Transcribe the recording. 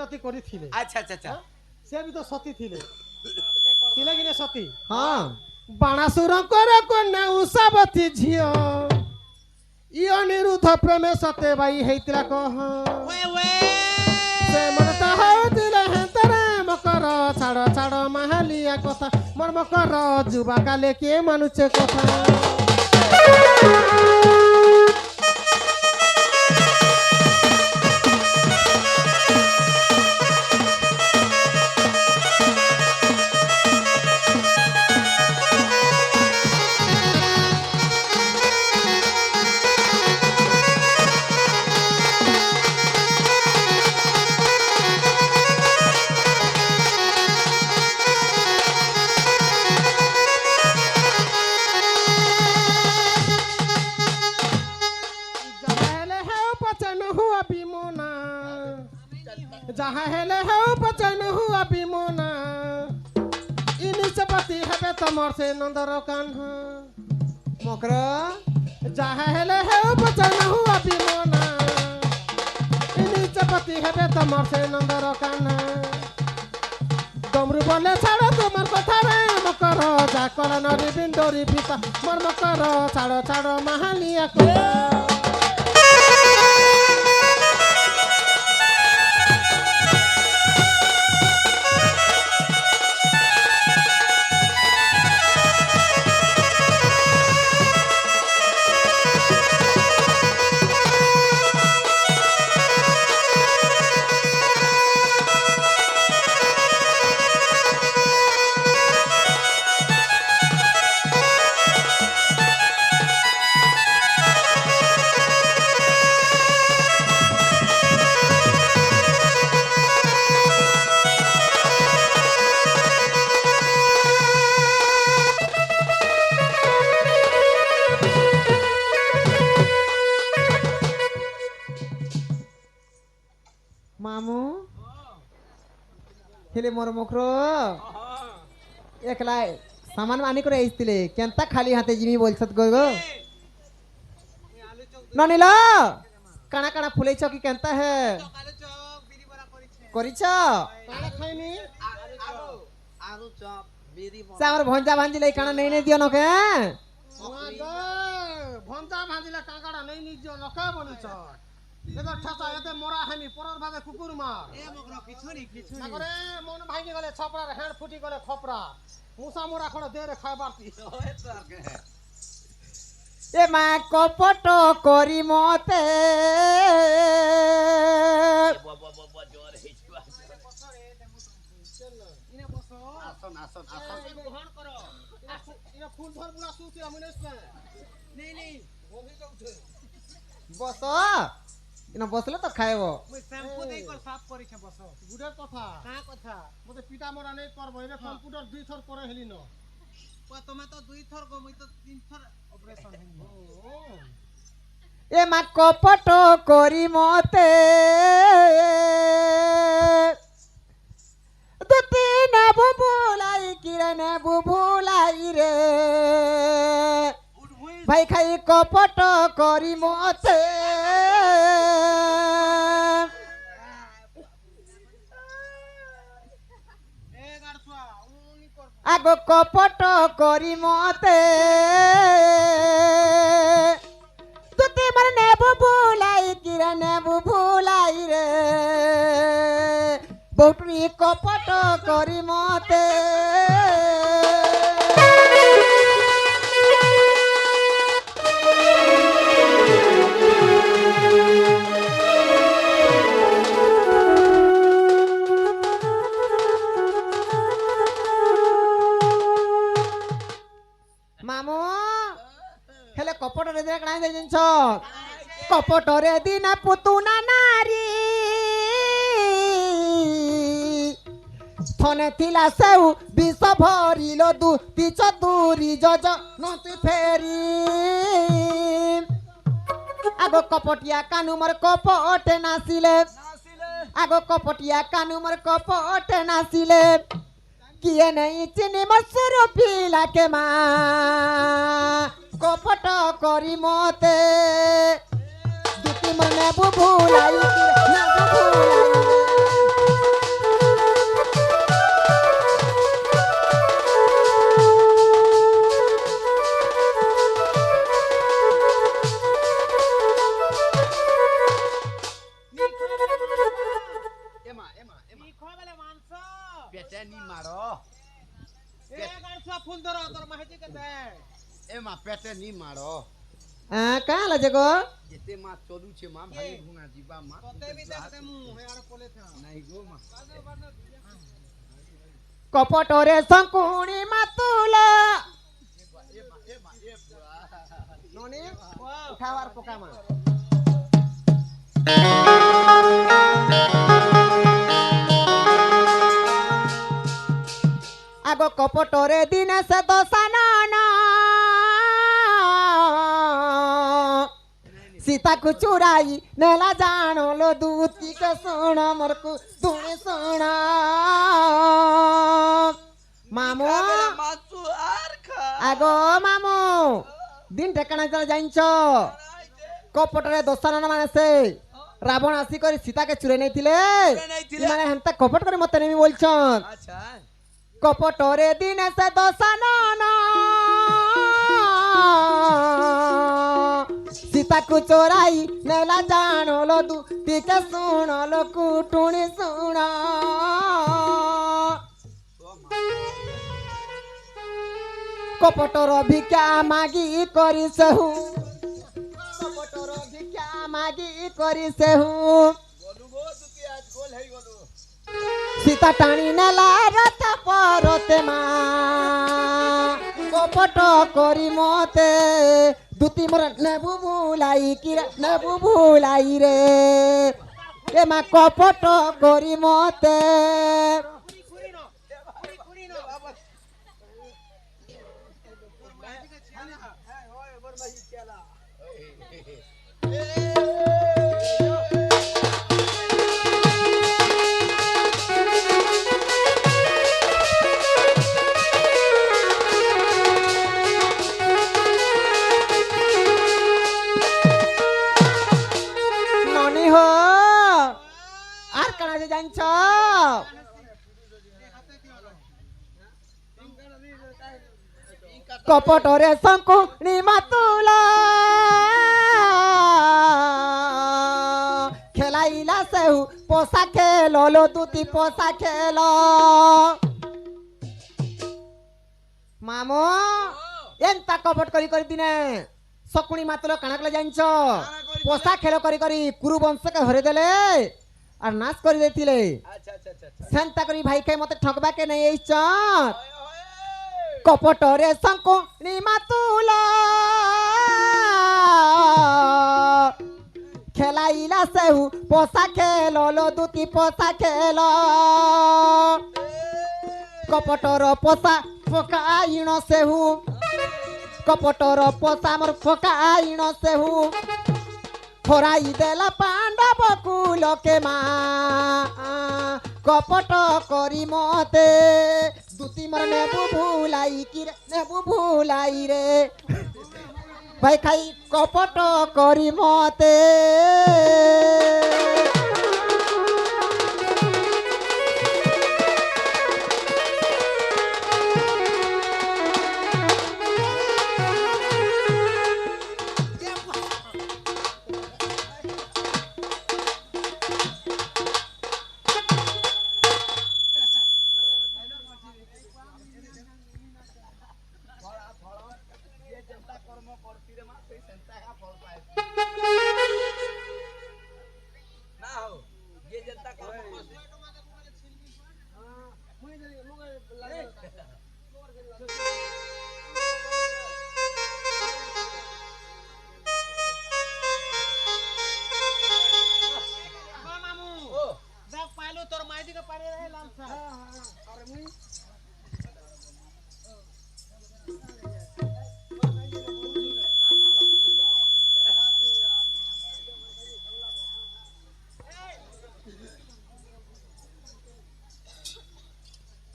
সতী করিছিলে। আচ্ছা আচ্ছা আচ্ছা সে বি তো সতী থিলে ছিলে কি না সতী? হ্যাঁ বাণাসুরঙ্কর কন্যা উষাবতী ঝিও ই অনিরুদ্ধ প্রেমে সতে বাই ହେଇଥିଲା কহ ସେ ମନ ତ ହଉଥିଲେ ହେନ୍ତରେ ମକର ଛାଡ଼ ଛାଡ଼ ମାହାଲିଆ କଥା ମୋର ମକର ଯୁବା କାଲେ କିଏ ମାନୁଛେ କଥା। যাহা হেলে হেউ পচন হুয়া বিমনা ইনিচপতি হেবে তমর সে নন্দর কাহ্ন মকর যাহা হেলে হেউ পচন হুয়া বিমনা ইনিচপতি হেবে তমর সে নন্দর কাহ্ন ডমরু বলে ছাড় তোমার কথা রে মকর যা কর নরি বিন্দরি পিতা মোর মকর ছাড় ছাড় মাহালিয়া কথা। মামু হেলে মোর মকর একলা সামান আনি করে আইছিলে কেনতা খালি হাতে জিমি বলছত গো গো ননিল কানা কানা ফুলেছ কি কেনতা হে করিছ কানা খাইনি আলু চপ বিরি সে আমার ভঞ্জা ভাঞ্জিলে কানা নেই নেই দিও নকে ভঞ্জা ভাজিলে কাঁকড়া নেই নিজ লকা বলিছ এদের ঠাসা এতে মরা হামি পরর ভাগে কুকুর মার এ মগর কিছু নি তারপরে মন ভাঙি গলে ছপড়ার হেঁড় ফুটি গলে খপরা মুসা মোরা খড় দেরে খাইবার তি ওই তো আর কে এ মা কপট করি মতে বাবা জোর হইছে আসন আসন আসন গ্রহণ করো ইনা ফুল ধর পুরা সুতি আমনেস না নেই ভোগি যাউছে বস ইনা বসলে তো খাইব মুই শ্যাম্পু দেই কর সাফ করিছে বস গুডের কথা কা কথা মতে পিটা মরা নেই করব এবে কম্পিউটার দুই থর পরে হেলি ন তুমি তো দুই থর গো মুই তো তিন থর অপারেশন হইনি এ মা কপট করি মতে দুতি নেবু বুলাই কিরে নেবু বুলাই রে ভাই খাই কপট করি মতে এ গাড়ছুয়া উনি কর আগ কপট করি মতে তুই মানে নেবু ভুলাই কিরে নেবু ভুলাই রে বউটুনি কপট করি মতে মামু হেলে কপটরে দিনা কাଣା দেই জিনিস কপটরে দিনা পুতুনা নারী থনে থিলা সেউ বিষ ভরিল দুতি চতুরি যজ নতি ফেরি আগ কপটিয়া কানু মোর কপটে নাচিলে আগ কপটিয়া কানু মোর কপটে নাচিলে কিয়ে নেই চিনি মোর সুরু পিলাকে মা কপট করি মতে দুটি মনে বুবুলাই নেবু ভুলাই ମାଡ଼ ଏ ଗାଁଛୁଆ ଫୁଲ ଧର ତୋର ମାହିତି କେତେ ଏ ମା ପେଟେ ନି ମାଡ଼ କାଁ ହେଲା ଯେ ଗୋ ଯେତେ ମା ଚଲୁଛେ ମା ଭାଇ ଭୁଣା ଯିବା ମା ତତେ ବି ଦେଖତେ ମୁଁ ହେ ଆଡେ ପଲେ ଥା ନାଇଁ ଗো ମା କପଟରେ ଶଙ୍କୁଣି ମାତୁଲ ନନି ଉଠାବାର ପକା ମା ଆଗ କପଟରେ ଦିନେ ସେ ଦଶାନନ ସୀତାକୁ ଚୁରାଇ ନେଲା ଜାଣଲ ଦୂତିକେ ଶୁଣ ମୋରକୁ ତୁଣି ଶୁଣ ମାମୁ ମାଛୁ আর খা আগ মামু দিন ঠেকানা জানিছ কপটরে দোষানন মানে সে রাবণ আসি করে সীতাকে চুরে নেইছিলে মানে হেনতা কপট করে মতে নেমি বলছন আচ্ছা কপটরে দিনে সে দোষানন সীতাକୁ চোরাই নেলা জানল দু টিকে শুনল কুটুনি শুণ কপটর ভিক্ষা মাগি করি সেহু কপটর ভিক্ষা মাগি করি সেহু গলু গো তুই আজ গোল হই গলু সীতা টানি নেলা রথ পরতে মা কপট করি মতে দুতি মোর নেবু ভুলাই কি নেবু ভুলাই রে এ মা কপট করি মতে ননি হো আর কানা যে জানছ কপটরে শঙ্কুনি মাতুল খেলাইলা সেহু পোষা খেল লো দুটি পোষা খেল মামু এন্তা কপট করি করি দিনে শকুনি মাতুল কানা কলে জানছ পোষা খেল করি করি কুরু বংশকে হরে দেলে আর নাশ করে দিয়েছিলে আচ্ছা আচ্ছা আচ্ছা সেন্তা করি ভাই খাই মতে ঠকবাকে নেই এইছ কপটরে শঙ্কুনি মাতুল খেলাইলা সেহু পোষা খেল লো দুটি পোষা খেল কপটর পোষা ফকাইণ সেহু কপটর পোষা মোর ফকাইণ সেহু হরাই দেলা পাণ্ডব কুলকে মা কপট করি মতে দুতি মোর নেবু ভুলাই কি রে নেবু ভুলাই রে ভাই খাই কপট করি মতে